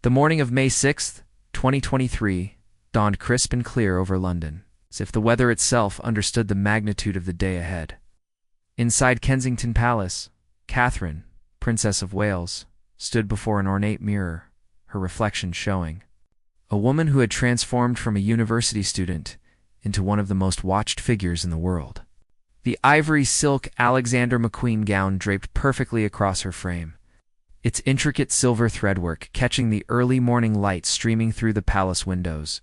The morning of May 6th, 2023, dawned crisp and clear over London, as if the weather itself understood the magnitude of the day ahead. Inside Kensington Palace, Catherine, Princess of Wales, stood before an ornate mirror, her reflection showing. A woman who had transformed from a university student into one of the most watched figures in the world. The ivory silk Alexander McQueen gown draped perfectly across her frame, its intricate silver threadwork catching the early morning light streaming through the palace windows.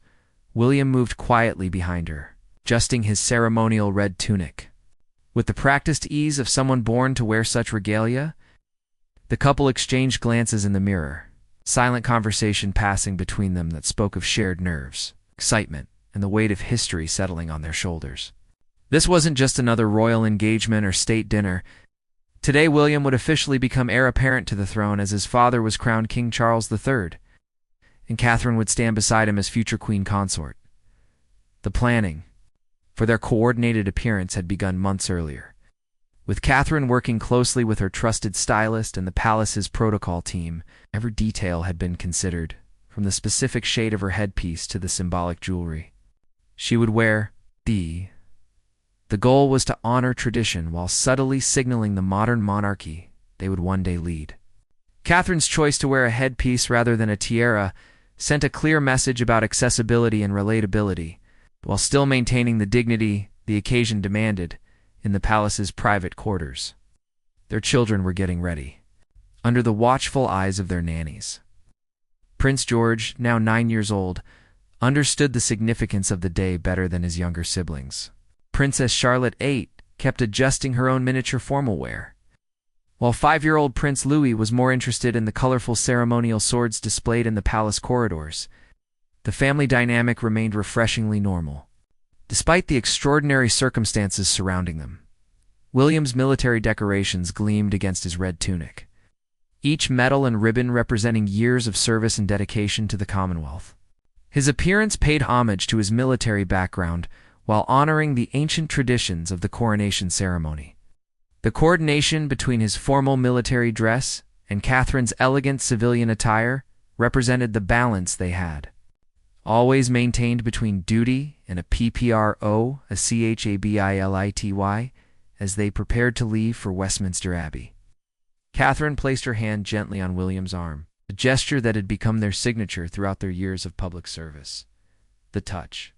William moved quietly behind her, adjusting his ceremonial red tunic. With the practiced ease of someone born to wear such regalia, the couple exchanged glances in the mirror, silent conversation passing between them that spoke of shared nerves, excitement, and the weight of history settling on their shoulders. This wasn't just another royal engagement or state dinner. Today, William would officially become heir apparent to the throne as his father was crowned King Charles III, and Catherine would stand beside him as future queen consort. The planning for their coordinated appearance had begun months earlier, with Catherine working closely with her trusted stylist and the palace's protocol team. Every detail had been considered, from the specific shade of her headpiece to the symbolic jewelry she would wear. The goal was to honor tradition while subtly signaling the modern monarchy they would one day lead. Catherine's choice to wear a headpiece rather than a tiara sent a clear message about accessibility and relatability, while still maintaining the dignity the occasion demanded in the palace's private quarters. Their children were getting ready, under the watchful eyes of their nannies. Prince George, now 9 years old, understood the significance of the day better than his younger siblings. Princess Charlotte, 8, kept adjusting her own miniature formal wear, while 5-year-old Prince Louis was more interested in the colorful ceremonial swords displayed in the palace corridors. The family dynamic remained refreshingly normal, despite the extraordinary circumstances surrounding them. William's military decorations gleamed against his red tunic, each medal and ribbon representing years of service and dedication to the Commonwealth. His appearance paid homage to his military background while honoring the ancient traditions of the coronation ceremony. The coordination between his formal military dress and Catherine's elegant civilian attire represented the balance they had always maintained between duty and a PPRO, a CHABILITY, as they prepared to leave for Westminster Abbey. Catherine placed her hand gently on William's arm, a gesture that had become their signature throughout their years of public service. The touch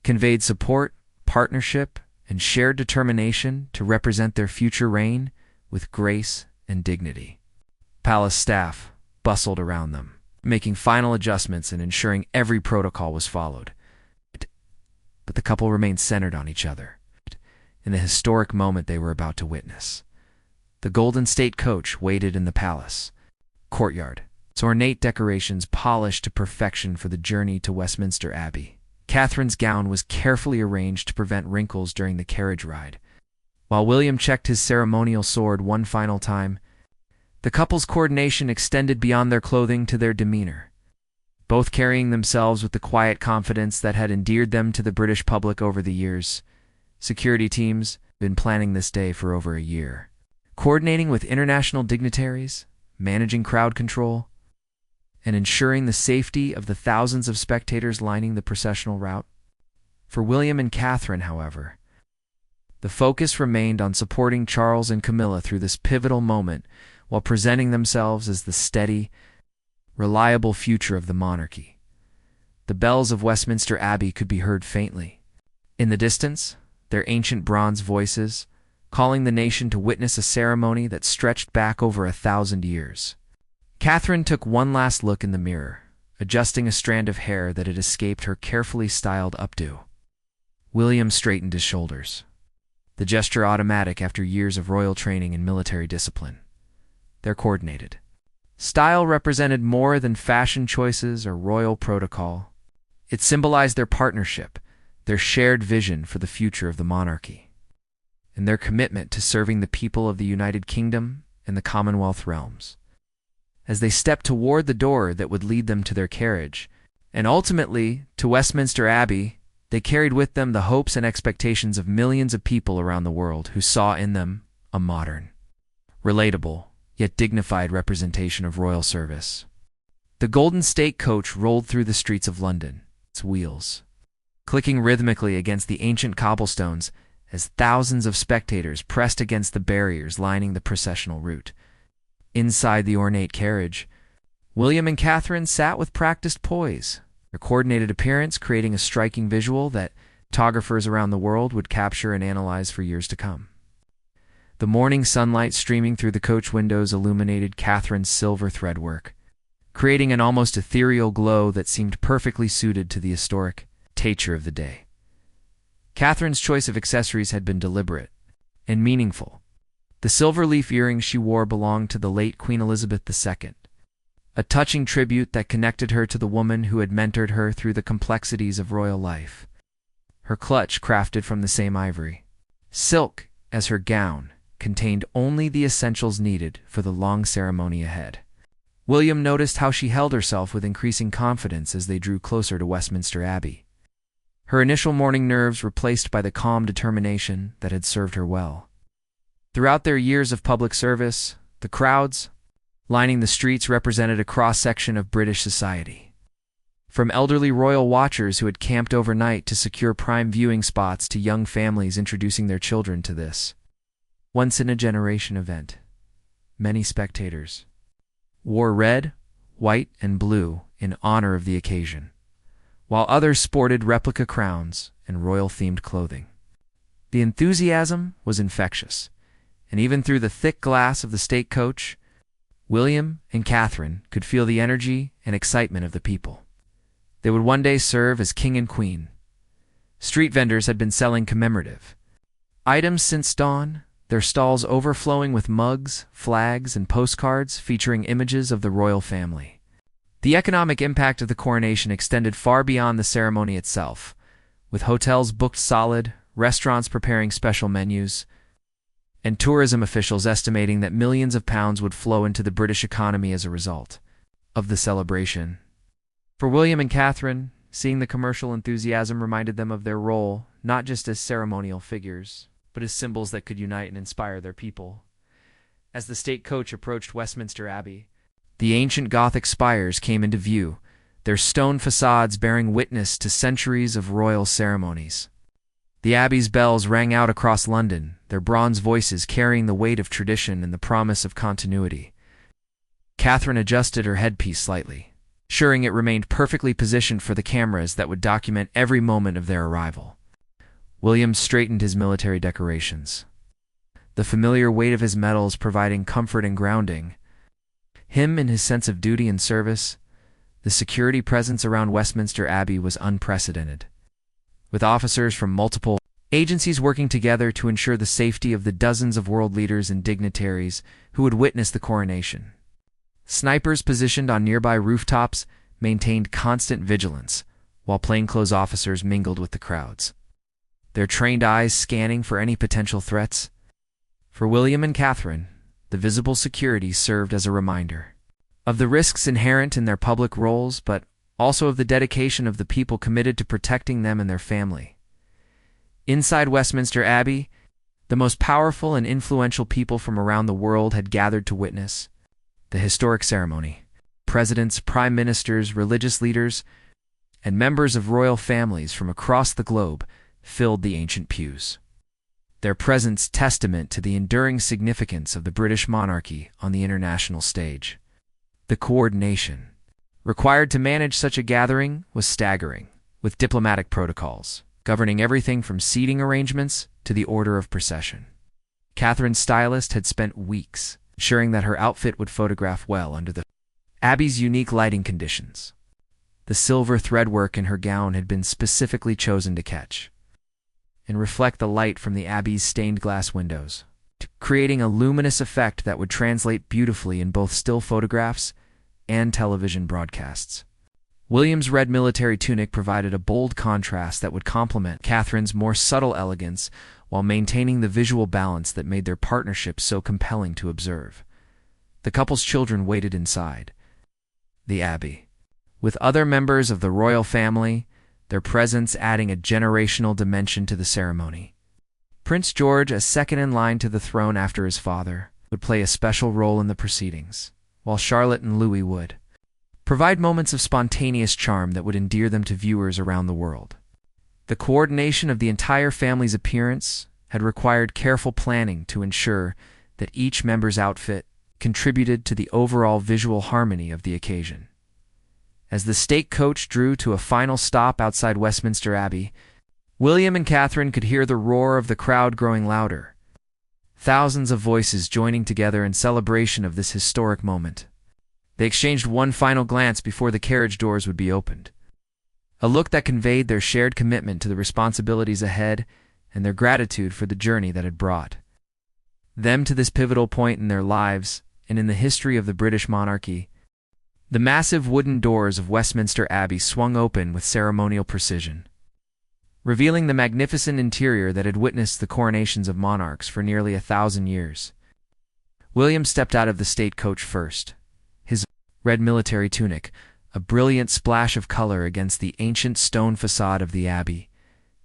conveyed support, partnership, and shared determination to represent their future reign with grace and dignity. Palace staff bustled around them, making final adjustments and ensuring every protocol was followed. But the couple remained centered on each other in the historic moment they were about to witness. The Golden State Coach waited in the palace courtyard, its ornate decorations polished to perfection for the journey to Westminster Abbey. Catherine's gown was carefully arranged to prevent wrinkles during the carriage ride, while William checked his ceremonial sword one final time. The couple's coordination extended beyond their clothing to their demeanor, both carrying themselves with the quiet confidence that had endeared them to the British public over the years. Security teams had been planning this day for over a year, coordinating with international dignitaries, managing crowd control, and ensuring the safety of the thousands of spectators lining the processional route. For William and Catherine, however, the focus remained on supporting Charles and Camilla through this pivotal moment while presenting themselves as the steady, reliable future of the monarchy. The bells of Westminster Abbey could be heard faintly in the distance, their ancient bronze voices calling the nation to witness a ceremony that stretched back over 1,000 years. Catherine took one last look in the mirror, adjusting a strand of hair that had escaped her carefully styled updo. William straightened his shoulders, the gesture automatic after years of royal training and military discipline. Their coordinated style represented more than fashion choices or royal protocol. It symbolized their partnership, their shared vision for the future of the monarchy, and their commitment to serving the people of the United Kingdom and the Commonwealth realms. As they stepped toward the door that would lead them to their carriage, and ultimately to Westminster Abbey, they carried with them the hopes and expectations of millions of people around the world who saw in them a modern, relatable, yet dignified representation of royal service. The golden state coach rolled through the streets of London, its wheels clicking rhythmically against the ancient cobblestones as thousands of spectators pressed against the barriers lining the processional route. Inside the ornate carriage, William and Catherine sat with practiced poise, their coordinated appearance creating a striking visual that photographers around the world would capture and analyze for years to come. The morning sunlight streaming through the coach windows illuminated Catherine's silver threadwork, creating an almost ethereal glow that seemed perfectly suited to the historic nature of the day. Catherine's choice of accessories had been deliberate and meaningful. The silver leaf earrings she wore belonged to the late Queen Elizabeth II, a touching tribute that connected her to the woman who had mentored her through the complexities of royal life. Her clutch, crafted from the same ivory, silk as her gown, contained only the essentials needed for the long ceremony ahead. William noticed how she held herself with increasing confidence as they drew closer to Westminster Abbey. Her initial morning nerves replaced by the calm determination that had served her well. Throughout their years of public service, the crowds lining the streets represented a cross-section of British society. From elderly royal watchers who had camped overnight to secure prime viewing spots to young families introducing their children to this once-in-a-generation event. Many spectators wore red, white, and blue in honor of the occasion, while others sported replica crowns and royal-themed clothing. The enthusiasm was infectious, and even through the thick glass of the state coach, William and Catherine could feel the energy and excitement of the people. They would one day serve as king and queen. Street vendors had been selling commemorative items since dawn, their stalls overflowing with mugs, flags, and postcards featuring images of the royal family. The economic impact of the coronation extended far beyond the ceremony itself, with hotels booked solid, restaurants preparing special menus, and tourism officials estimating that millions of pounds would flow into the British economy as a result of the celebration. For William and Catherine, seeing the commercial enthusiasm reminded them of their role not just as ceremonial figures, but as symbols that could unite and inspire their people. As the state coach approached Westminster Abbey, the ancient Gothic spires came into view, their stone facades bearing witness to centuries of royal ceremonies. The Abbey's bells rang out across London, their bronze voices carrying the weight of tradition and the promise of continuity. Catherine adjusted her headpiece slightly, ensuring it remained perfectly positioned for the cameras that would document every moment of their arrival. William straightened his military decorations, the familiar weight of his medals providing comfort and grounding. Him in his sense of duty and service, the security presence around Westminster Abbey was unprecedented, with officers from multiple agencies working together to ensure the safety of the dozens of world leaders and dignitaries who would witness the coronation. Snipers positioned on nearby rooftops maintained constant vigilance, while plainclothes officers mingled with the crowds, their trained eyes scanning for any potential threats. For William and Catherine, the visible security served as a reminder of the risks inherent in their public roles, but also of the dedication of the people committed to protecting them and their family. Inside Westminster Abbey, the most powerful and influential people from around the world had gathered to witness the historic ceremony. Presidents, prime ministers, religious leaders, and members of royal families from across the globe filled the ancient pews, their presence testament to the enduring significance of the British monarchy on the international stage. The coordination required to manage such a gathering was staggering, with diplomatic protocols governing everything from seating arrangements to the order of procession. Catherine's stylist had spent weeks ensuring that her outfit would photograph well under the Abbey's unique lighting conditions. The silver threadwork in her gown had been specifically chosen to catch and reflect the light from the Abbey's stained glass windows, creating a luminous effect that would translate beautifully in both still photographs and television broadcasts. William's red military tunic provided a bold contrast that would complement Catherine's more subtle elegance while maintaining the visual balance that made their partnership so compelling to observe. The couple's children waited inside the Abbey, with other members of the royal family, their presence adding a generational dimension to the ceremony. Prince George, as second in line to the throne after his father, would play a special role in the proceedings, while Charlotte and Louis would provide moments of spontaneous charm that would endear them to viewers around the world. The coordination of the entire family's appearance had required careful planning to ensure that each member's outfit contributed to the overall visual harmony of the occasion. As the state coach drew to a final stop outside Westminster Abbey, William and Catherine could hear the roar of the crowd growing louder, thousands of voices joining together in celebration of this historic moment. They exchanged one final glance before the carriage doors would be opened, a look that conveyed their shared commitment to the responsibilities ahead and their gratitude for the journey that had brought them to this pivotal point in their lives and in the history of the British monarchy. The massive wooden doors of Westminster Abbey swung open with ceremonial precision, revealing the magnificent interior that had witnessed the coronations of monarchs for nearly 1,000 years. William stepped out of the state coach first, his red military tunic a brilliant splash of color against the ancient stone facade of the abbey.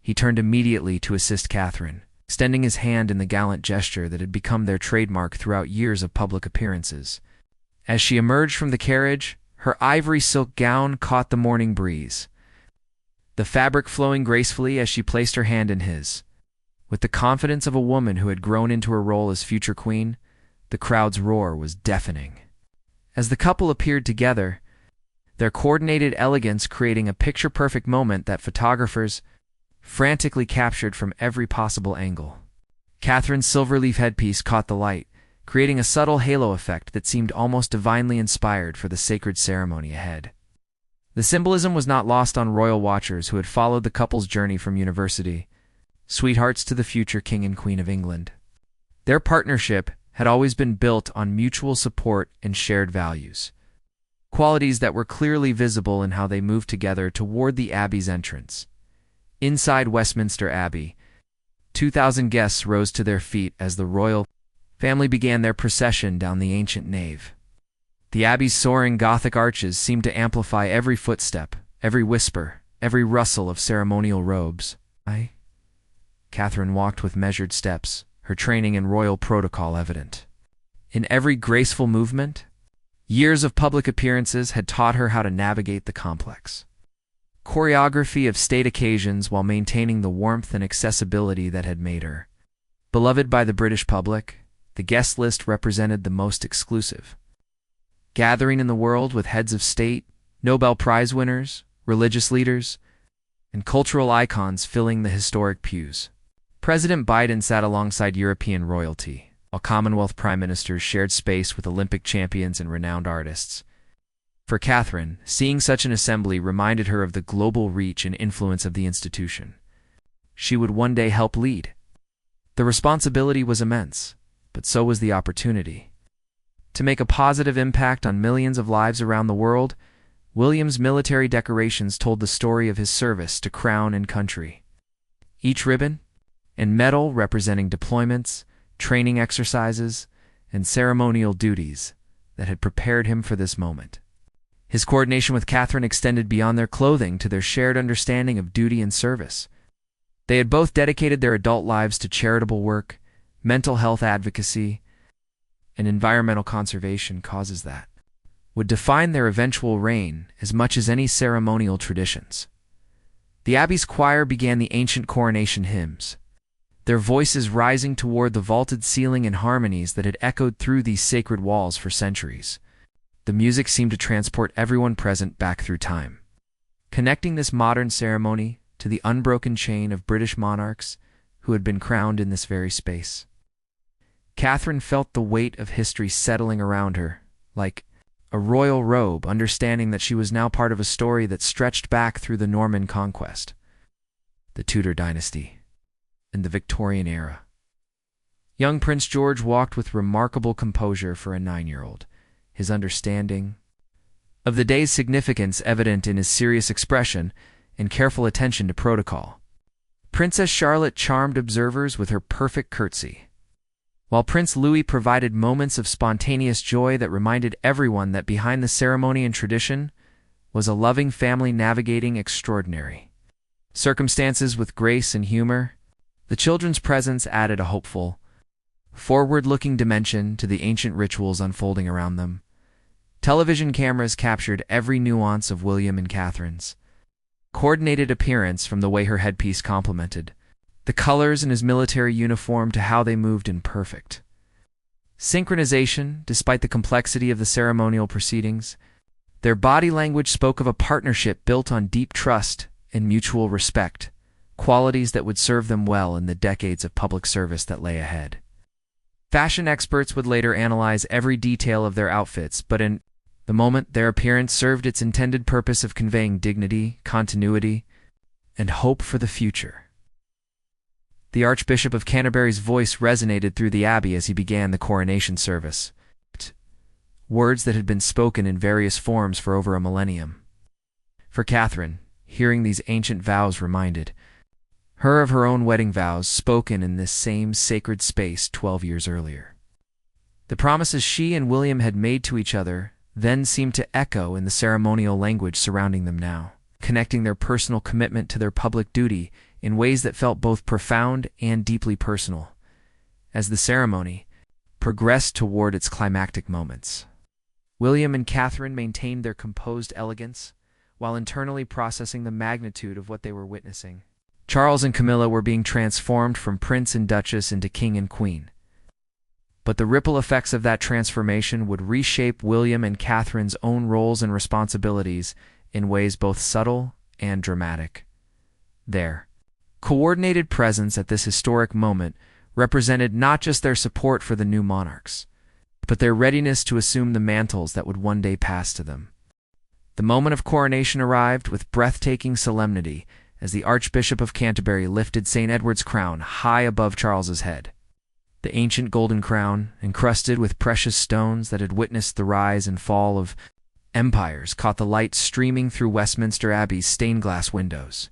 He turned immediately to assist Catherine, extending his hand in the gallant gesture that had become their trademark throughout years of public appearances. As she emerged from the carriage, her ivory silk gown caught the morning breeze, the fabric flowing gracefully as she placed her hand in his. With the confidence of a woman who had grown into her role as future queen, the crowd's roar was deafening. As the couple appeared together, their coordinated elegance creating a picture-perfect moment that photographers frantically captured from every possible angle. Catherine's silver-leaf headpiece caught the light, creating a subtle halo effect that seemed almost divinely inspired for the sacred ceremony ahead. The symbolism was not lost on royal watchers who had followed the couple's journey from university, sweethearts to the future King and Queen of England. Their partnership had always been built on mutual support and shared values, qualities that were clearly visible in how they moved together toward the Abbey's entrance. Inside Westminster Abbey, 2,000 guests rose to their feet as the royal family began their procession down the ancient nave. The Abbey's soaring Gothic arches seemed to amplify every footstep, every whisper, every rustle of ceremonial robes. Catherine walked with measured steps, her training in royal protocol evident. In every graceful movement, years of public appearances had taught her how to navigate the complex choreography of state occasions while maintaining the warmth and accessibility that had made her beloved by the British public. The guest list represented the most exclusive gathering in the world, with heads of state, Nobel Prize winners, religious leaders, and cultural icons filling the historic pews. President Biden sat alongside European royalty, while Commonwealth prime ministers shared space with Olympic champions and renowned artists. For Catherine, seeing such an assembly reminded her of the global reach and influence of the institution she would one day help lead. The responsibility was immense, but so was the opportunity. To make a positive impact on millions of lives around the world, William's military decorations told the story of his service to crown and country. Each ribbon and medal representing deployments, training exercises, and ceremonial duties that had prepared him for this moment. His coordination with Catherine extended beyond their clothing to their shared understanding of duty and service. They had both dedicated their adult lives to charitable work, mental health advocacy, and environmental conservation causes that would define their eventual reign as much as any ceremonial traditions. The Abbey's choir began the ancient coronation hymns, their voices rising toward the vaulted ceiling in harmonies that had echoed through these sacred walls for centuries. The music seemed to transport everyone present back through time, connecting this modern ceremony to the unbroken chain of British monarchs who had been crowned in this very space. Catherine felt the weight of history settling around her, like a royal robe, understanding that she was now part of a story that stretched back through the Norman conquest, the Tudor dynasty, and the Victorian era. Young Prince George walked with remarkable composure for a 9-year-old, his understanding of the day's significance evident in his serious expression and careful attention to protocol. Princess Charlotte charmed observers with her perfect curtsy, while Prince Louis provided moments of spontaneous joy that reminded everyone that behind the ceremony and tradition was a loving family navigating extraordinary circumstances with grace and humor. The children's presence added a hopeful, forward-looking dimension to the ancient rituals unfolding around them, Television cameras captured every nuance of William and Catherine's coordinated appearance, from the way her headpiece complemented the colors in his military uniform to how they moved in perfect synchronization. Despite the complexity of the ceremonial proceedings, their body language spoke of a partnership built on deep trust and mutual respect, qualities that would serve them well in the decades of public service that lay ahead. Fashion experts would later analyze every detail of their outfits, but in the moment, their appearance served its intended purpose of conveying dignity, continuity, and hope for the future. The Archbishop of Canterbury's voice resonated through the abbey as he began the coronation service, words that had been spoken in various forms for over a millennium. For Catherine, hearing these ancient vows reminded her of her own wedding vows spoken in this same sacred space 12 years earlier. The promises she and William had made to each other then seemed to echo in the ceremonial language surrounding them now, connecting their personal commitment to their public duty in ways that felt both profound and deeply personal, as the ceremony progressed toward its climactic moments. William and Catherine maintained their composed elegance while internally processing the magnitude of what they were witnessing. Charles and Camilla were being transformed from prince and duchess into king and queen, but the ripple effects of that transformation would reshape William and Catherine's own roles and responsibilities in ways both subtle and dramatic. Their coordinated presence at this historic moment represented not just their support for the new monarchs, but their readiness to assume the mantles that would one day pass to them. The moment of coronation arrived with breathtaking solemnity as the Archbishop of Canterbury lifted St. Edward's crown high above Charles's head. The ancient golden crown, encrusted with precious stones that had witnessed the rise and fall of empires, caught the light streaming through Westminster Abbey's stained-glass windows.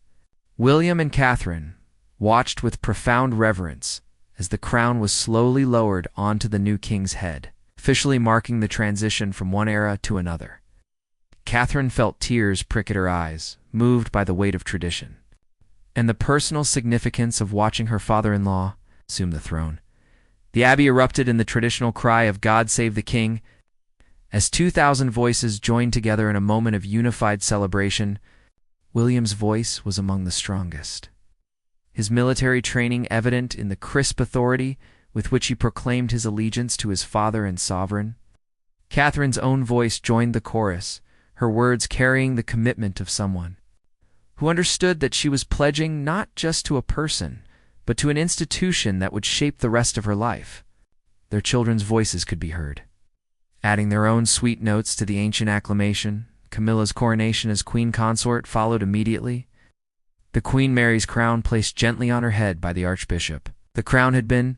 William and Catherine watched with profound reverence as the crown was slowly lowered onto the new king's head, officially marking the transition from one era to another. Catherine felt tears prick at her eyes, moved by the weight of tradition and the personal significance of watching her father-in-law assume the throne. The abbey erupted in the traditional cry of "God Save the King," as 2,000 voices joined together in a moment of unified celebration. William's voice was among the strongest, his military training evident in the crisp authority with which he proclaimed his allegiance to his father and sovereign. Catherine's own voice joined the chorus, her words carrying the commitment of someone who understood that she was pledging not just to a person, but to an institution that would shape the rest of her life. Their children's voices could be heard, adding their own sweet notes to the ancient acclamation. Camilla's coronation as queen consort followed immediately, the Queen Mary's crown placed gently on her head by the Archbishop. The crown had been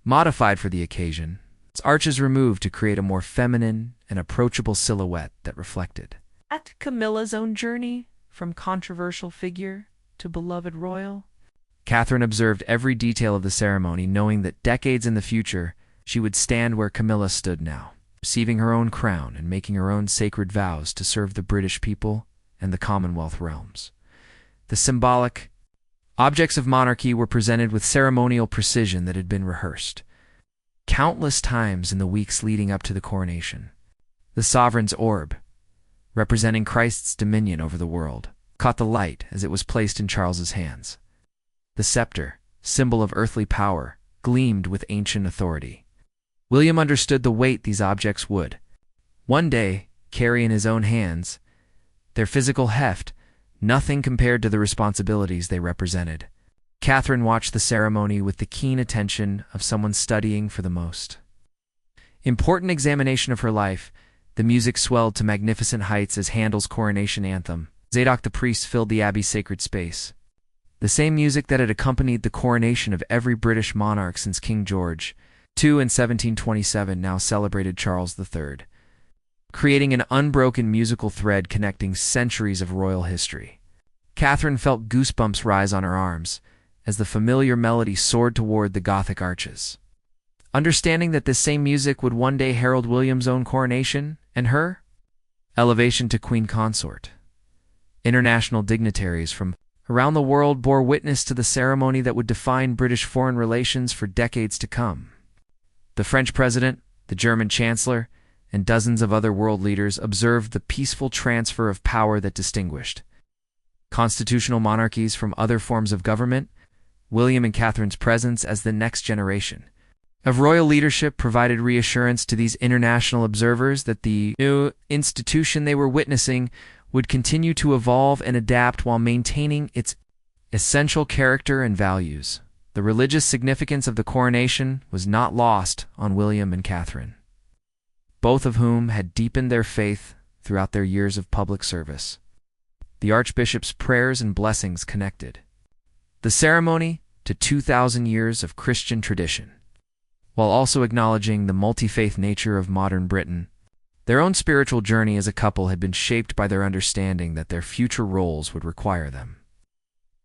modified for the occasion, its arches removed to create a more feminine and approachable silhouette that reflected at Camilla's own journey from controversial figure to beloved royal. Catherine observed every detail of the ceremony, knowing that decades in the future she would stand where Camilla stood now, receiving her own crown and making her own sacred vows to serve the British people and the Commonwealth realms. The symbolic objects of monarchy were presented with ceremonial precision that had been rehearsed countless times in the weeks leading up to the coronation. The sovereign's orb, representing Christ's dominion over the world, caught the light as it was placed in Charles's hands. The scepter, symbol of earthly power, gleamed with ancient authority. William understood the weight these objects would one day carry in his own hands, their physical heft, nothing compared to the responsibilities they represented. Catherine watched the ceremony with the keen attention of someone studying for the most important examination of her life. The music swelled to magnificent heights as Handel's coronation anthem. Zadok the priest filled the abbey's sacred space. The same music that had accompanied the coronation of every British monarch since King George II in 1727 now celebrated Charles III, creating an unbroken musical thread connecting centuries of royal history. Catherine felt goosebumps rise on her arms as the familiar melody soared toward the Gothic arches. Understanding that this same music would one day herald William's own coronation and her elevation to queen consort. International dignitaries from around the world bore witness to the ceremony that would define British foreign relations for decades to come. The French president, the German chancellor, and dozens of other world leaders observed the peaceful transfer of power that distinguished constitutional monarchies from other forms of government. William and Catherine's presence as the next generation of royal leadership provided reassurance to these international observers that the new institution they were witnessing would continue to evolve and adapt while maintaining its essential character and values. The religious significance of the coronation was not lost on William and Catherine, both of whom had deepened their faith throughout their years of public service. The Archbishop's prayers and blessings connected the ceremony to 2,000 years of Christian tradition, while also acknowledging the multi-faith nature of modern Britain. Their own spiritual journey as a couple had been shaped by their understanding that their future roles would require them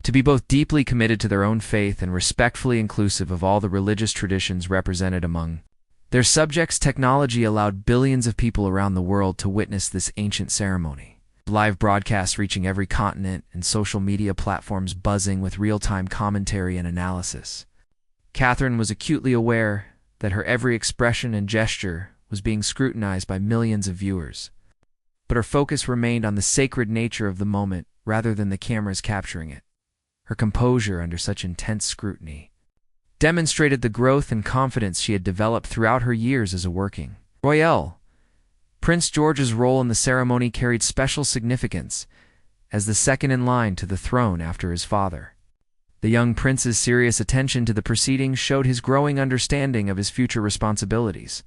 to be both deeply committed to their own faith and respectfully inclusive of all the religious traditions represented among their subjects. Technology allowed billions of people around the world to witness this ancient ceremony. Live broadcasts reaching every continent and social media platforms buzzing with real-time commentary and analysis. Catherine was acutely aware that her every expression and gesture was being scrutinized by millions of viewers, but her focus remained on the sacred nature of the moment rather than the cameras capturing it. Her composure under such intense scrutiny demonstrated the growth and confidence she had developed throughout her years as a working royale. Prince George's role in the ceremony carried special significance as the second in line to the throne after his father. The young prince's serious attention to the proceedings showed his growing understanding of his future responsibilities,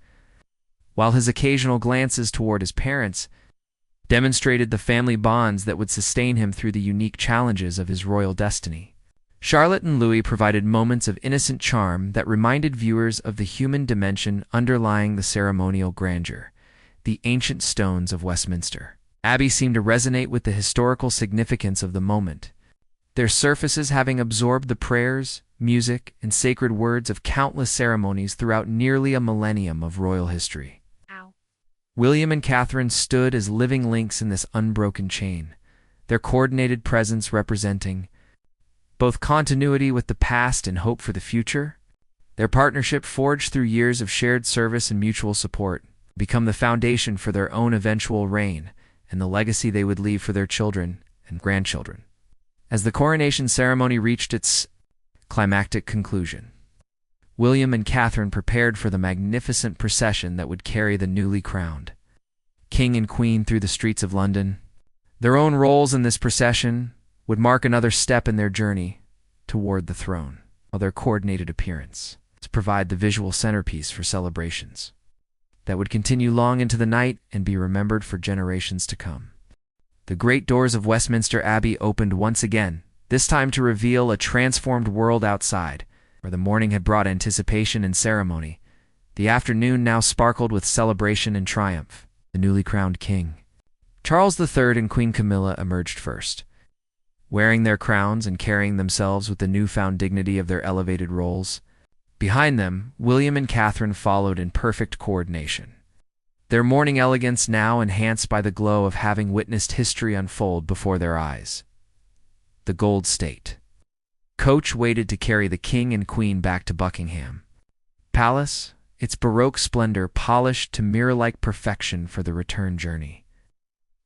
while his occasional glances toward his parents demonstrated the family bonds that would sustain him through the unique challenges of his royal destiny. Charlotte and Louis provided moments of innocent charm that reminded viewers of the human dimension underlying the ceremonial grandeur. The ancient stones of Westminster Abbey seemed to resonate with the historical significance of the moment, their surfaces having absorbed the prayers, music, and sacred words of countless ceremonies throughout nearly a millennium of royal history. William and Catherine stood as living links in this unbroken chain, their coordinated presence representing both continuity with the past and hope for the future. Their partnership, forged through years of shared service and mutual support, become the foundation for their own eventual reign and the legacy they would leave for their children and grandchildren. As the coronation ceremony reached its climactic conclusion, William and Catherine prepared for the magnificent procession that would carry the newly crowned king and queen through the streets of London. Their own roles in this procession would mark another step in their journey toward the throne, while their coordinated appearance to provide the visual centerpiece for celebrations that would continue long into the night and be remembered for generations to come. The great doors of Westminster Abbey opened once again, this time to reveal a transformed world outside, where the morning had brought anticipation and ceremony. The afternoon now sparkled with celebration and triumph. The newly crowned king, Charles III, and Queen Camilla emerged first, wearing their crowns and carrying themselves with the newfound dignity of their elevated roles. Behind them, William and Catherine followed in perfect coordination, their mourning elegance now enhanced by the glow of having witnessed history unfold before their eyes. The gold state coach waited to carry the king and queen back to Buckingham Palace, its Baroque splendor polished to mirror-like perfection for the return journey.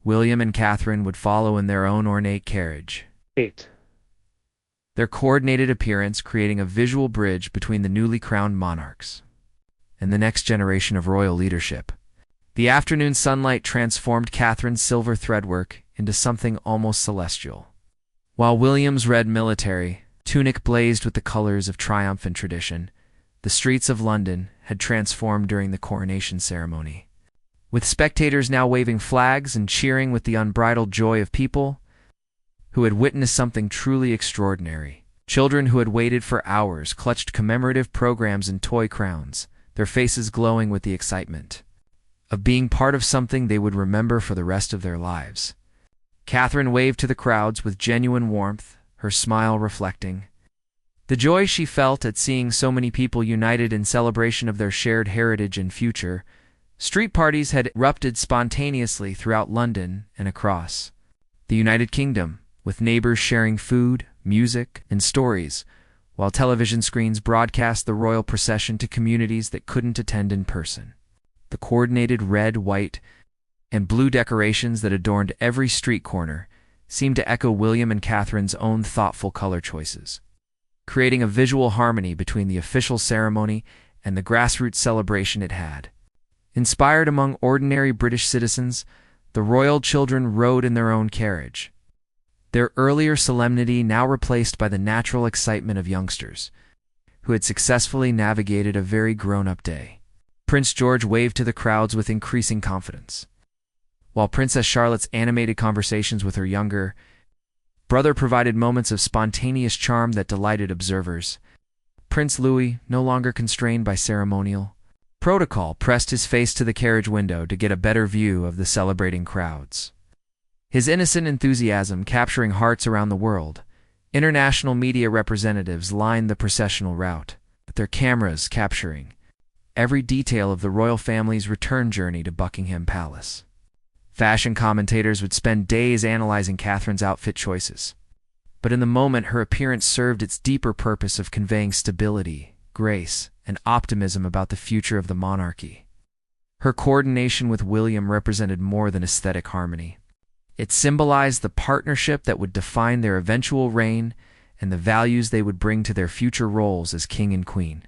William and Catherine would follow in their own ornate carriage, their coordinated appearance creating a visual bridge between the newly crowned monarchs and the next generation of royal leadership. The afternoon sunlight transformed Catherine's silver threadwork into something almost celestial, while William's red military tunic blazed with the colors of triumph and tradition. The streets of London had transformed during the coronation ceremony, with spectators now waving flags and cheering with the unbridled joy of people who had witnessed something truly extraordinary. Children who had waited for hours clutched commemorative programs and toy crowns, their faces glowing with the excitement of being part of something they would remember for the rest of their lives. Catherine waved to the crowds with genuine warmth, her smile reflecting the joy she felt at seeing so many people united in celebration of their shared heritage and future. Street parties had erupted spontaneously throughout London and across the United Kingdom, with neighbors sharing food, music, and stories, while television screens broadcast the royal procession to communities that couldn't attend in person. The coordinated red, white, and blue decorations that adorned every street corner seemed to echo William and Catherine's own thoughtful color choices, creating a visual harmony between the official ceremony and the grassroots celebration it had. Inspired among ordinary British citizens, the royal children rode in their own carriage, their earlier solemnity now replaced by the natural excitement of youngsters who had successfully navigated a very grown-up day. Prince George waved to the crowds with increasing confidence, while Princess Charlotte's animated conversations with her younger brother provided moments of spontaneous charm that delighted observers. Prince Louis, no longer constrained by ceremonial protocol, pressed his face to the carriage window to get a better view of the celebrating crowds. His innocent enthusiasm capturing hearts around the world. International media representatives lined the processional route, with their cameras capturing every detail of the royal family's return journey to Buckingham Palace. Fashion commentators would spend days analyzing Catherine's outfit choices, but in the moment her appearance served its deeper purpose of conveying stability, grace, and optimism about the future of the monarchy. Her coordination with William represented more than aesthetic harmony. It symbolized the partnership that would define their eventual reign and the values they would bring to their future roles as king and queen.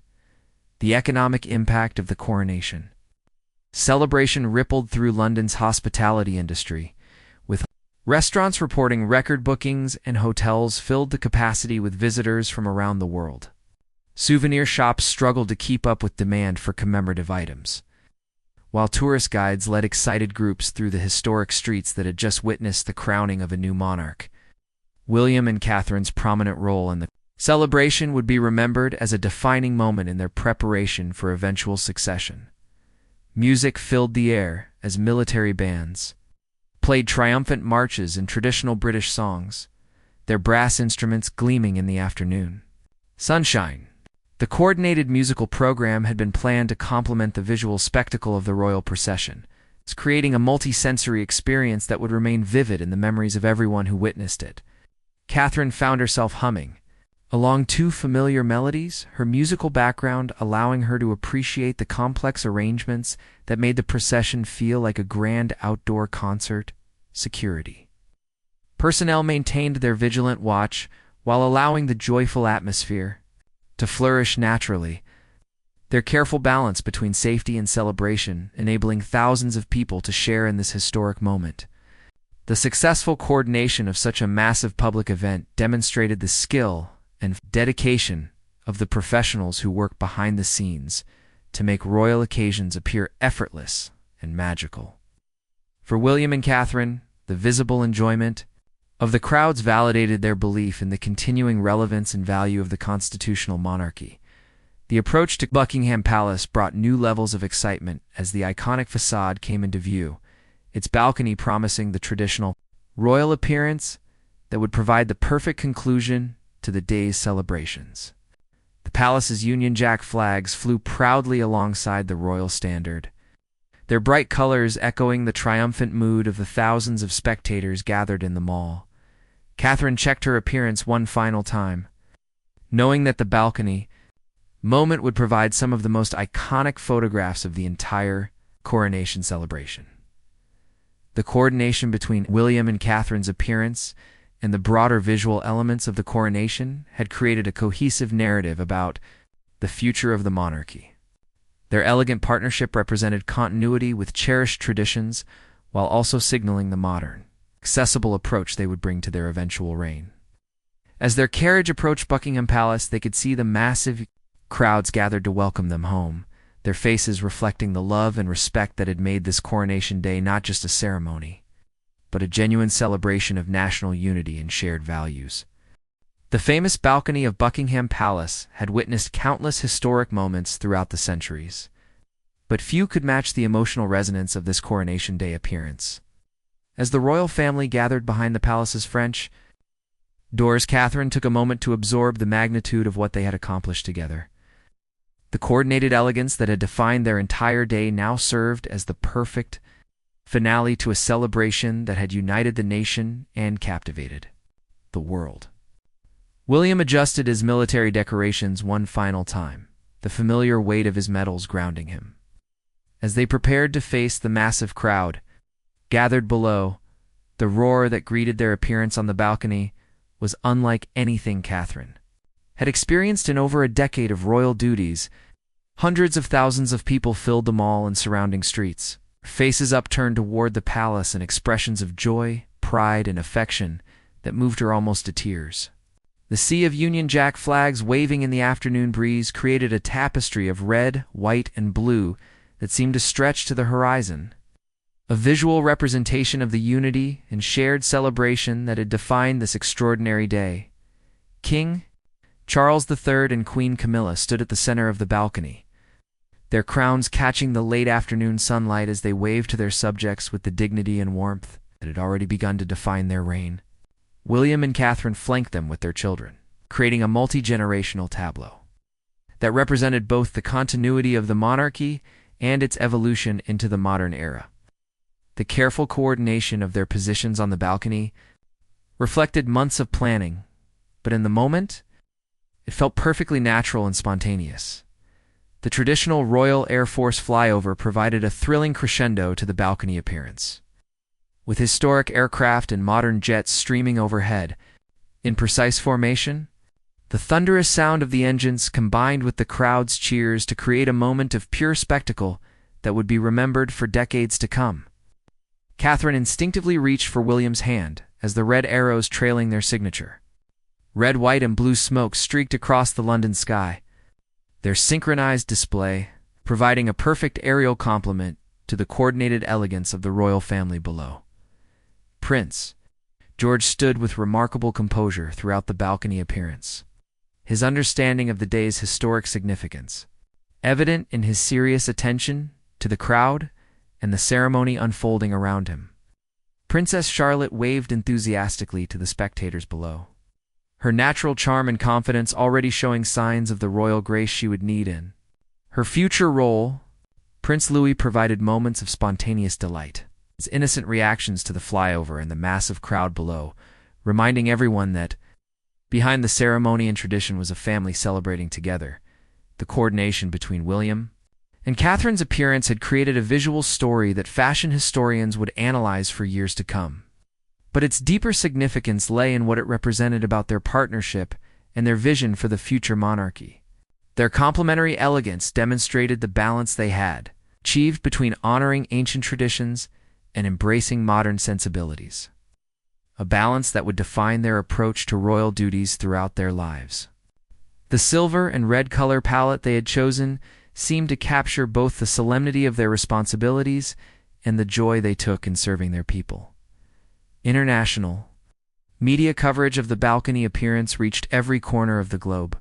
The economic impact of the coronation celebration rippled through London's hospitality industry, with restaurants reporting record bookings and hotels filled to capacity with visitors from around the world. Souvenir shops struggled to keep up with demand for commemorative items, while tourist guides led excited groups through the historic streets that had just witnessed the crowning of a new monarch. William and Catherine's prominent role in the celebration would be remembered as a defining moment in their preparation for eventual succession. Music filled the air as military bands played triumphant marches and traditional British songs, their brass instruments gleaming in the afternoon sunshine. The coordinated musical program had been planned to complement the visual spectacle of the royal procession, creating a multi-sensory experience that would remain vivid in the memories of everyone who witnessed it. Catherine found herself humming along two familiar melodies, her musical background allowing her to appreciate the complex arrangements that made the procession feel like a grand outdoor concert. Security personnel maintained their vigilant watch while allowing the joyful atmosphere to flourish naturally, their careful balance between safety and celebration enabling thousands of people to share in this historic moment. The successful coordination of such a massive public event demonstrated the skill and dedication of the professionals who work behind the scenes to make royal occasions appear effortless and magical. For William and Catherine, the visible enjoyment of the crowds validated their belief in the continuing relevance and value of the constitutional monarchy. The approach to Buckingham Palace brought new levels of excitement as the iconic facade came into view, its balcony promising the traditional royal appearance that would provide the perfect conclusion to the day's celebrations. The palace's Union Jack flags flew proudly alongside the royal standard, their bright colors echoing the triumphant mood of the thousands of spectators gathered in the mall. Catherine checked her appearance one final time, knowing that the balcony moment would provide some of the most iconic photographs of the entire coronation celebration. The coordination between William and Catherine's appearance and the broader visual elements of the coronation had created a cohesive narrative about the future of the monarchy. Their elegant partnership represented continuity with cherished traditions while also signaling the modern, accessible approach they would bring to their eventual reign. As their carriage approached Buckingham Palace, they could see the massive crowds gathered to welcome them home, their faces reflecting the love and respect that had made this coronation day not just a ceremony, but a genuine celebration of national unity and shared values. The famous balcony of Buckingham Palace had witnessed countless historic moments throughout the centuries, but few could match the emotional resonance of this coronation day appearance. As the royal family gathered behind the palace's French doors, Catherine took a moment to absorb the magnitude of what they had accomplished together. The coordinated elegance that had defined their entire day now served as the perfect finale to a celebration that had united the nation and captivated the world. William adjusted his military decorations one final time, the familiar weight of his medals grounding him. As they prepared to face the massive crowd gathered below, the roar that greeted their appearance on the balcony was unlike anything Catherine had experienced in over a decade of royal duties. Hundreds of thousands of people filled the mall and surrounding streets, faces upturned toward the palace in expressions of joy, pride, and affection that moved her almost to tears. The sea of Union Jack flags waving in the afternoon breeze created a tapestry of red, white, and blue that seemed to stretch to the horizon, a visual representation of the unity and shared celebration that had defined this extraordinary day. King Charles III and Queen Camilla stood at the center of the balcony, their crowns catching the late afternoon sunlight as they waved to their subjects with the dignity and warmth that had already begun to define their reign. William and Catherine flanked them with their children, creating a multi-generational tableau that represented both the continuity of the monarchy and its evolution into the modern era. The careful coordination of their positions on the balcony reflected months of planning, but in the moment, it felt perfectly natural and spontaneous. The traditional Royal Air Force flyover provided a thrilling crescendo to the balcony appearance, with historic aircraft and modern jets streaming overhead. In precise formation, the thunderous sound of the engines combined with the crowd's cheers to create a moment of pure spectacle that would be remembered for decades to come. Catherine instinctively reached for William's hand as the red arrows trailing their signature. Red, white, and blue smoke streaked across the London sky, their synchronized display providing a perfect aerial complement to the coordinated elegance of the royal family below. Prince George stood with remarkable composure throughout the balcony appearance, his understanding of the day's historic significance evident in his serious attention to the crowd and the ceremony unfolding around him. Princess Charlotte waved enthusiastically to the spectators below, her natural charm and confidence already showing signs of the royal grace she would need in her future role. Prince Louis provided moments of spontaneous delight, his innocent reactions to the flyover and the massive crowd below, reminding everyone that behind the ceremony and tradition was a family celebrating together. The coordination between William and Catherine's appearance had created a visual story that fashion historians would analyze for years to come. But its deeper significance lay in what it represented about their partnership and their vision for the future monarchy. Their complementary elegance demonstrated the balance they had achieved between honoring ancient traditions and embracing modern sensibilities, a balance that would define their approach to royal duties throughout their lives. The silver and red color palette they had chosen seemed to capture both the solemnity of their responsibilities and the joy they took in serving their people. International media coverage of the balcony appearance reached every corner of the globe,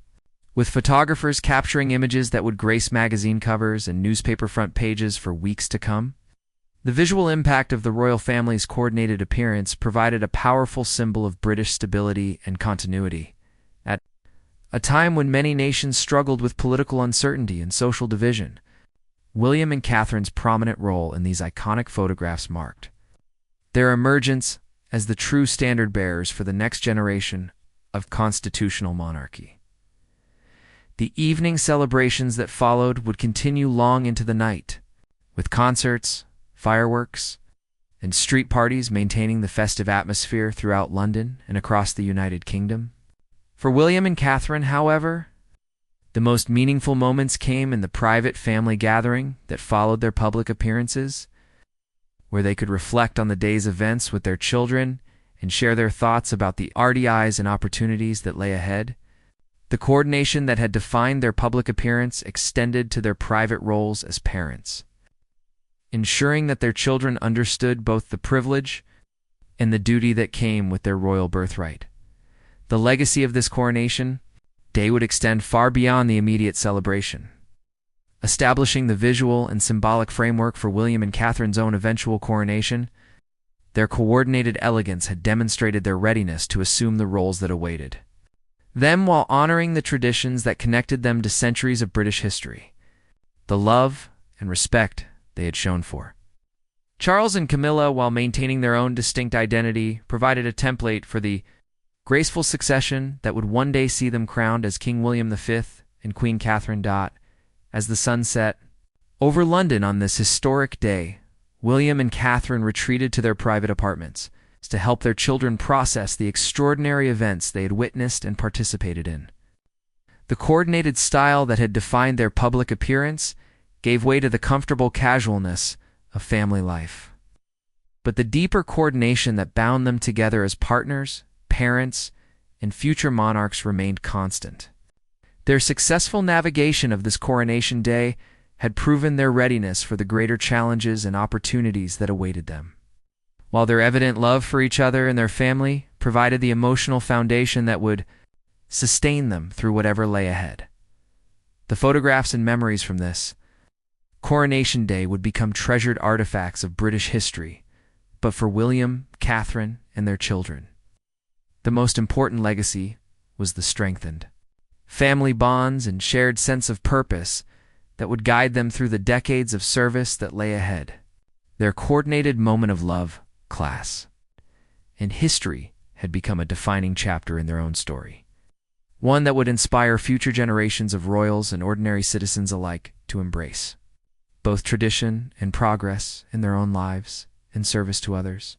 with photographers capturing images that would grace magazine covers and newspaper front pages for weeks to come. The visual impact of the royal family's coordinated appearance provided a powerful symbol of British stability and continuity at a time when many nations struggled with political uncertainty and social division. William and Catherine's prominent role in these iconic photographs marked their emergence as the true standard-bearers for the next generation of constitutional monarchy. The evening celebrations that followed would continue long into the night, with concerts, fireworks, and street parties maintaining the festive atmosphere throughout London and across the United Kingdom. For William and Catherine, however, the most meaningful moments came in the private family gathering that followed their public appearances, where they could reflect on the day's events with their children and share their thoughts about the RDIs and opportunities that lay ahead. The coordination that had defined their public appearance extended to their private roles as parents, ensuring that their children understood both the privilege and the duty that came with their royal birthright. The legacy of this coronation day would extend far beyond the immediate celebration, establishing the visual and symbolic framework for William and Catherine's own eventual coronation. Their coordinated elegance had demonstrated their readiness to assume the roles that awaited them while honoring the traditions that connected them to centuries of British history, the love and respect they had shown for Charles and Camilla, while maintaining their own distinct identity, provided a template for the graceful succession that would one day see them crowned as King William V and Queen Catherine. As the sun set, Over London on this historic day, William and Catherine retreated to their private apartments to help their children process the extraordinary events they had witnessed and participated in. The coordinated style that had defined their public appearance gave way to the comfortable casualness of family life. But the deeper coordination that bound them together as partners, parents, and future monarchs remained constant. Their successful navigation of this coronation day had proven their readiness for the greater challenges and opportunities that awaited them. While their evident love for each other and their family provided the emotional foundation that would sustain them through whatever lay ahead. The photographs and memories from this Coronation Day would become treasured artifacts of British history, but for William, Catherine, and their children, the most important legacy was the strengthened family bonds and shared sense of purpose that would guide them through the decades of service that lay ahead. Their coordinated moment of love, class, and history had become a defining chapter in their own story, one that would inspire future generations of royals and ordinary citizens alike to embrace both tradition and progress in their own lives in service to others.